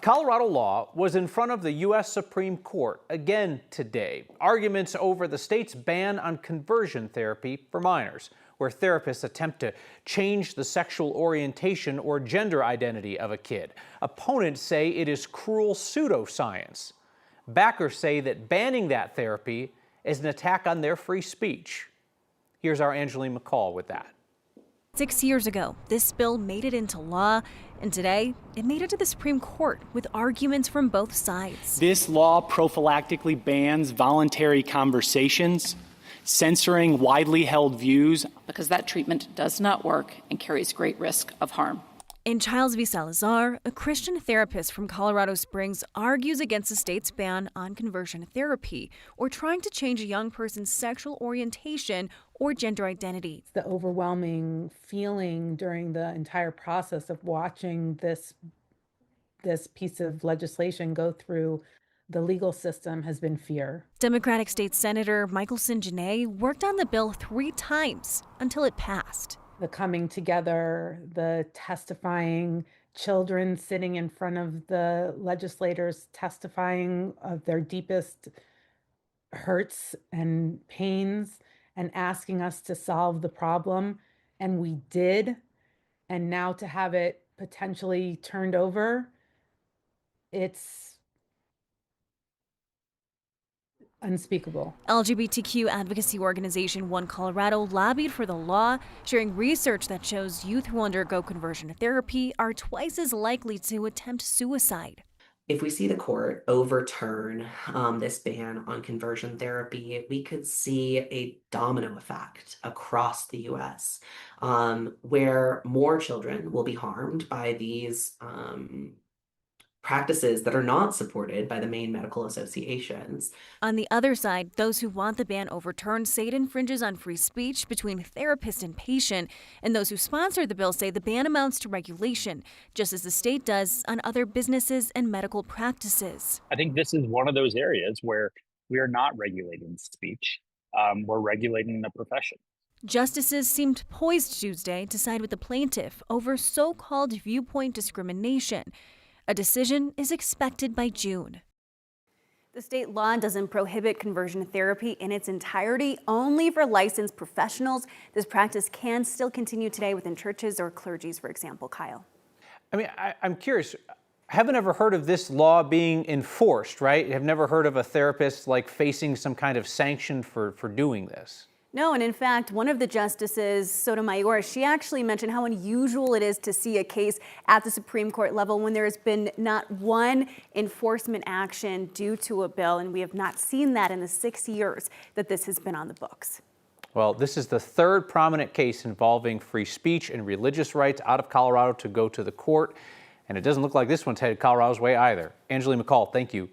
Colorado law was in front of the U.S. Supreme Court again today. Arguments over the state's ban on conversion therapy for minors, where therapists attempt to change the sexual orientation or gender identity of a kid. Opponents say it is cruel pseudoscience. Backers say that banning that therapy is an attack on their free speech. Here's our Angeline McCall with that. 6 years ago, this bill made it into law, and today it made it to the Supreme Court with arguments from both sides. This law prophylactically bans voluntary conversations, censoring widely held views, because that treatment does not work and carries great risk of harm. And Childs v. Salazar, a Christian therapist from Colorado Springs, argues against the state's ban on conversion therapy or trying to change a young person's sexual orientation or gender identity. The overwhelming feeling during the entire process of watching this piece of legislation go through the legal system has been fear. Democratic State Senator Michelson Janae worked on the bill 3 times until it passed. The coming together, the testifying, children sitting in front of the legislators testifying of their deepest hurts and pains and asking us to solve the problem. And we did. And now to have it potentially turned over, it's unspeakable. LGBTQ advocacy organization One Colorado lobbied for the law, sharing research that shows youth who undergo conversion therapy are twice as likely to attempt suicide. If we see the court overturn this ban on conversion therapy, we could see a domino effect across the U.S. Where more children will be harmed by these practices that are not supported by the main medical associations. On the other side, those who want the ban overturned say it infringes on free speech between therapist and patient, and those who sponsor the bill say the ban amounts to regulation, just as the state does on other businesses and medical practices. I think this is one of those areas where we are not regulating speech. We're regulating the profession. Justices seemed poised Tuesday to side with the plaintiff over so-called viewpoint discrimination. A decision is expected by June. The state law doesn't prohibit conversion therapy in its entirety, only for licensed professionals. This practice can still continue today within churches or clergies, for example. Kyle. I mean, I'm curious. I haven't ever heard of this law being enforced, right? I've never heard of a therapist like facing some kind of sanction for doing this. No, and in fact, one of the justices, Sotomayor, she actually mentioned how unusual it is to see a case at the Supreme Court level when there has been not one enforcement action due to a bill, and we have not seen that in the 6 years that this has been on the books. Well, this is the third prominent case involving free speech and religious rights out of Colorado to go to the court, and it doesn't look like this one's headed Colorado's way either. Angeline McCall, thank you.